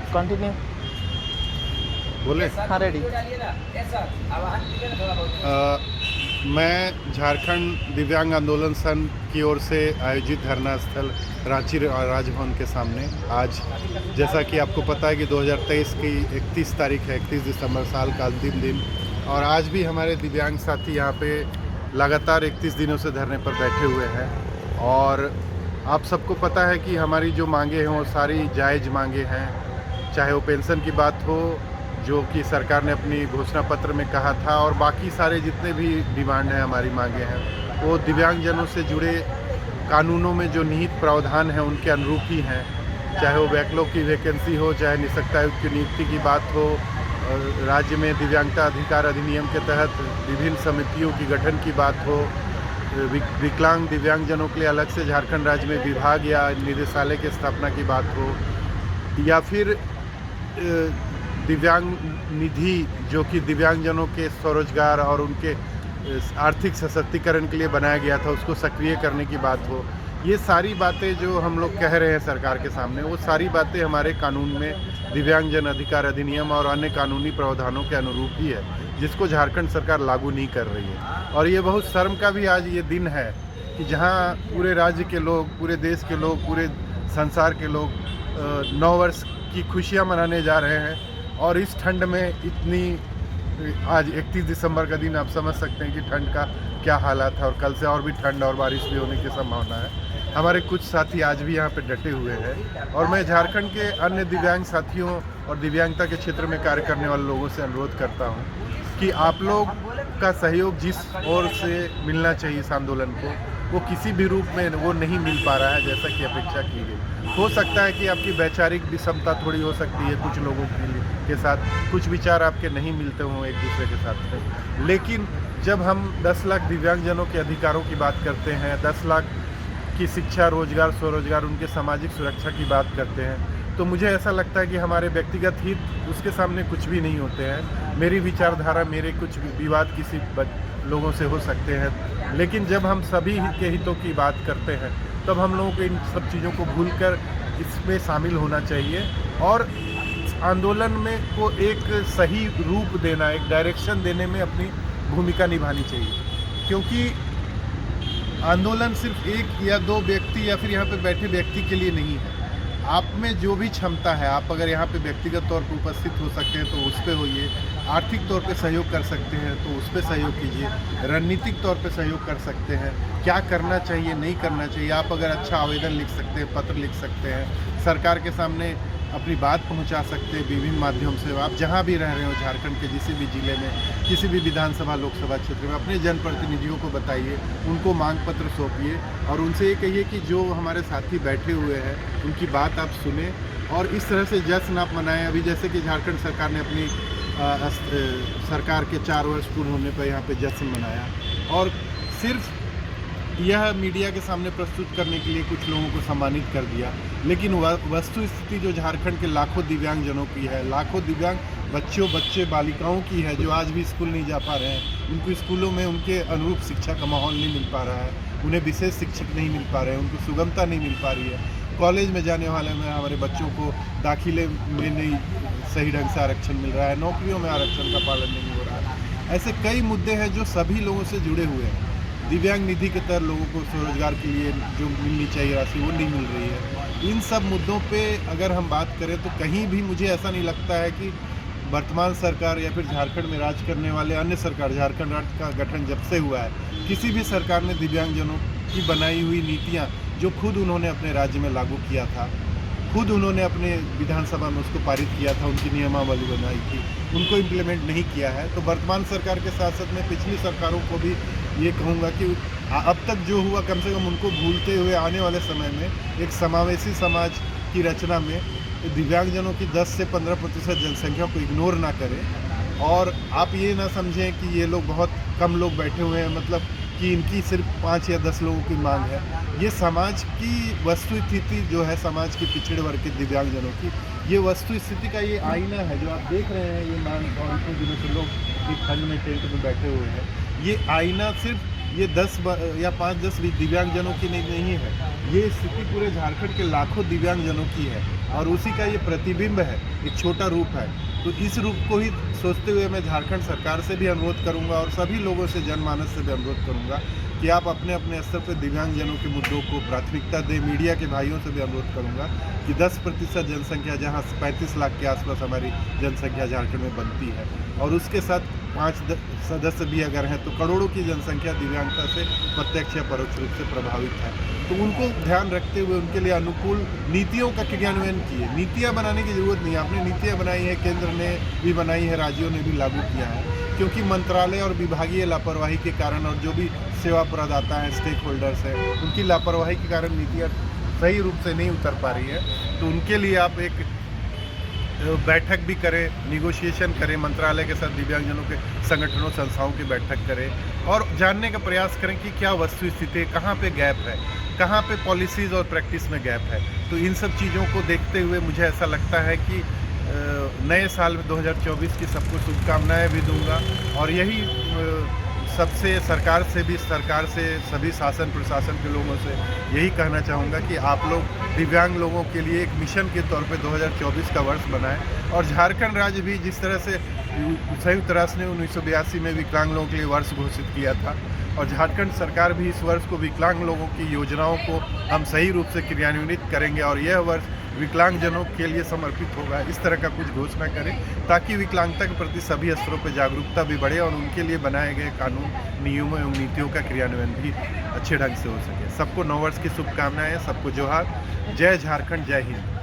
Continue बोले। हाँ ready. मैं झारखंड दिव्यांग आंदोलन संघ की ओर से आयोजित धरना स्थल रांची राजभवन के सामने आज, जैसा कि आपको पता है कि 2023 की 31 तारीख है, 31 दिसंबर, साल का अंतिम दिन, और आज भी हमारे दिव्यांग साथी यहाँ पे लगातार 31 दिनों से धरने पर बैठे हुए हैं। और आप सबको पता है कि हमारी जो मांगे हैं वो सारी जायज़ मांगे हैं, चाहे वो पेंशन की बात हो जो कि सरकार ने अपनी घोषणा पत्र में कहा था, और बाकी सारे जितने भी डिमांड हैं, हमारी मांगे हैं, वो दिव्यांगजनों से जुड़े कानूनों में जो निहित प्रावधान हैं उनके अनुरूप ही हैं। चाहे वो बैकलॉग की वैकेंसी हो, चाहे निःशक्ता आयुक्त की नियुक्ति की बात हो, राज्य में दिव्यांगता अधिकार अधिनियम के तहत विभिन्न समितियों की गठन की बात हो, विकलांग दिव्यांगजनों के लिए अलग से झारखंड राज्य में विभाग या निदेशालय की स्थापना की बात हो, या फिर दिव्यांग निधि जो कि दिव्यांगजनों के स्वरोजगार और उनके आर्थिक सशक्तिकरण के लिए बनाया गया था, उसको सक्रिय करने की बात हो। ये सारी बातें जो हम लोग कह रहे हैं सरकार के सामने, वो सारी बातें हमारे कानून में दिव्यांगजन अधिकार अधिनियम और अन्य कानूनी प्रावधानों के अनुरूप ही है, जिसको झारखंड सरकार लागू नहीं कर रही है। और ये बहुत शर्म का भी आज ये दिन है कि जहाँ पूरे राज्य के लोग, पूरे देश के लोग, पूरे संसार के लोग 9 वर्ष की खुशियाँ मनाने जा रहे हैं, और इस ठंड में इतनी, आज 31 दिसंबर का दिन, आप समझ सकते हैं कि ठंड का क्या हालात है, और कल से और भी ठंड और बारिश भी होने की संभावना है। हमारे कुछ साथी आज भी यहाँ पे डटे हुए हैं, और मैं झारखंड के अन्य दिव्यांग साथियों और दिव्यांगता के क्षेत्र में कार्य करने वाले लोगों से अनुरोध करता हूँ कि आप लोग का सहयोग जिस ओर से मिलना चाहिए इस आंदोलन को, वो किसी भी रूप में वो नहीं मिल पा रहा है जैसा कि अपेक्षा की गई। हो सकता है कि आपकी वैचारिक विषमता थोड़ी हो सकती है कुछ लोगों के साथ, कुछ विचार आपके नहीं मिलते हों एक दूसरे के साथ, लेकिन जब हम 10 लाख दिव्यांगजनों के अधिकारों की बात करते हैं, 10 लाख की शिक्षा, रोजगार, स्वरोजगार, उनके सामाजिक सुरक्षा की बात करते हैं, तो मुझे ऐसा लगता है कि हमारे व्यक्तिगत हित उसके सामने कुछ भी नहीं होते हैं। मेरी विचारधारा, मेरे कुछ विवाद किसी लोगों से हो सकते हैं, लेकिन जब हम सभी के हितों की बात करते हैं तब हम लोगों को इन सब चीज़ों को भूलकर इसमें शामिल होना चाहिए, और आंदोलन में को एक सही रूप देना, एक डायरेक्शन देने में अपनी भूमिका निभानी चाहिए। क्योंकि आंदोलन सिर्फ एक या दो व्यक्ति या फिर यहाँ पे बैठे व्यक्ति के लिए नहीं है। आप में जो भी क्षमता है, आप अगर यहाँ पे व्यक्तिगत तौर पर उपस्थित हो सकते हैं तो उस पर होइए, आर्थिक तौर पे सहयोग कर सकते हैं तो उस पर सहयोग कीजिए, रणनीतिक तौर पे सहयोग कर सकते हैं, क्या करना चाहिए नहीं करना चाहिए, आप अगर अच्छा आवेदन लिख सकते हैं, पत्र लिख सकते हैं, सरकार के सामने अपनी बात पहुंचा सकते हैं विभिन्न माध्यम से। आप जहां भी रह रहे हो झारखंड के किसी भी ज़िले में, किसी भी विधानसभा लोकसभा क्षेत्र में, अपने जनप्रतिनिधियों को बताइए, उनको मांग पत्र सौंपिए, और उनसे ये कहिए कि जो हमारे साथी बैठे हुए हैं उनकी बात आप सुने, और इस तरह से जश्न आप मनाएं। अभी जैसे कि झारखंड सरकार ने अपनी सरकार के 4 वर्ष पूर्ण होने पर यहाँ पे जश्न मनाया, और सिर्फ यह मीडिया के सामने प्रस्तुत करने के लिए कुछ लोगों को सम्मानित कर दिया, लेकिन वस्तु स्थिति जो झारखंड के लाखों दिव्यांगजनों की है, लाखों दिव्यांग बच्चे बालिकाओं की है जो आज भी स्कूल नहीं जा पा रहे हैं, उनको स्कूलों में उनके अनुरूप शिक्षा का माहौल नहीं मिल पा रहा है, उन्हें विशेष शिक्षक नहीं मिल पा रहे हैं, उनको सुगमता नहीं मिल पा रही है, कॉलेज में जाने वाले में हमारे बच्चों को दाखिले में नहीं सही ढंग से आरक्षण मिल रहा है, नौकरियों में आरक्षण का पालन नहीं हो रहा है। ऐसे कई मुद्दे हैं जो सभी लोगों से जुड़े हुए हैं। दिव्यांग निधि के तहत लोगों को स्वरोजगार के लिए जो मिलनी चाहिए राशि वो नहीं मिल रही है। इन सब मुद्दों पे अगर हम बात करें तो कहीं भी मुझे ऐसा नहीं लगता है कि वर्तमान सरकार या फिर झारखंड में राज करने वाले अन्य सरकार, झारखंड राज्य का गठन जब से हुआ है, किसी भी सरकार ने दिव्यांगजनों की बनाई हुई नीतियाँ जो खुद उन्होंने अपने राज्य में लागू किया था, खुद उन्होंने अपने विधानसभा में उसको पारित किया था, उनकी नियमावली बनाई थी, उनको इम्प्लीमेंट नहीं किया है। तो वर्तमान सरकार के साथ साथ मैं पिछली सरकारों को भी ये कहूँगा कि अब तक जो हुआ कम से कम उनको भूलते हुए आने वाले समय में एक समावेशी समाज की रचना में दिव्यांगजनों की 10 से 15% जनसंख्या को इग्नोर ना करें, और आप ये ना समझें कि ये लोग बहुत कम लोग बैठे हुए हैं, मतलब कि इनकी सिर्फ 5 या 10 लोगों की मांग है। ये समाज की वस्तु स्थिति जो है, समाज के पिछड़े वर्ग के दिव्यांगजनों की ये वस्तु स्थिति का ये आईना है जो आप देख रहे हैं। ये मान और इतने दिनों से लोग एक ठंड में टेंट में बैठे हुए हैं, ये आईना सिर्फ ये 10 या 5-10 दिव्यांगजनों की नहीं है, ये स्थिति पूरे झारखंड के लाखों दिव्यांगजनों की है और उसी का ये प्रतिबिंब है, एक छोटा रूप है। तो इस रूप को ही सोचते हुए मैं झारखंड सरकार से भी अनुरोध करूंगा और सभी लोगों से, जनमानस से भी अनुरोध करूंगा कि आप अपने अपने स्तर पर दिव्यांगजनों के मुद्दों को प्राथमिकता दें। मीडिया के भाइयों से भी अनुरोध करूंगा कि 10% जनसंख्या, जहां 35 लाख के आसपास हमारी जनसंख्या झारखंड में बनती है और उसके साथ 5 सदस्य भी अगर हैं तो करोड़ों की जनसंख्या दिव्यांगता से प्रत्यक्ष या परोक्ष रूप से प्रभावित है। तो उनको ध्यान रखते हुए उनके लिए अनुकूल नीतियों का क्रियान्वयन किए। नीतियाँ बनाने की जरूरत नहीं है, आपने नीतियाँ बनाई है, केंद्र ने भी बनाई है, राज्यों ने भी लागू किया है, क्योंकि मंत्रालय और विभागीय लापरवाही के कारण और जो भी सेवा प्रदाता हैं, स्टेक होल्डर्स हैं, उनकी लापरवाही के कारण नीतियाँ सही रूप से नहीं उतर पा रही है। तो उनके लिए आप एक बैठक भी करें, निगोशिएशन करें, मंत्रालय के साथ दिव्यांगजनों के संगठनों, संस्थाओं की बैठक करें और जानने का प्रयास करें कि क्या वस्तुस्थिति, कहाँ पे गैप है, कहाँ पे पॉलिसीज़ और प्रैक्टिस में गैप है। तो इन सब चीज़ों को देखते हुए मुझे ऐसा लगता है कि नए साल में 2024 की सबको शुभकामनाएं भी दूंगा और यही सबसे सरकार से सभी शासन प्रशासन के लोगों से यही कहना चाहूँगा कि आप लोग दिव्यांग लोगों के लिए एक मिशन के तौर पे 2024 का वर्ष बनाएं और झारखंड राज्य भी जिस तरह से संयुक्त राष्ट्र ने 1982 में विकलांग लोगों के लिए वर्ष घोषित किया था और झारखंड सरकार भी इस वर्ष को विकलांग लोगों की योजनाओं को हम सही रूप से क्रियान्वित करेंगे और यह वर्ष विकलांगजनों के लिए समर्पित होगा, इस तरह का कुछ घोषणा करें ताकि विकलांगता के प्रति सभी स्तरों पर जागरूकता भी बढ़े और उनके लिए बनाए गए कानून, नियमों एवं नीतियों का क्रियान्वयन भी अच्छे ढंग से हो सके। सबको नववर्ष की शुभकामनाएं, सबको जोहार। जय झारखंड, जय हिंद।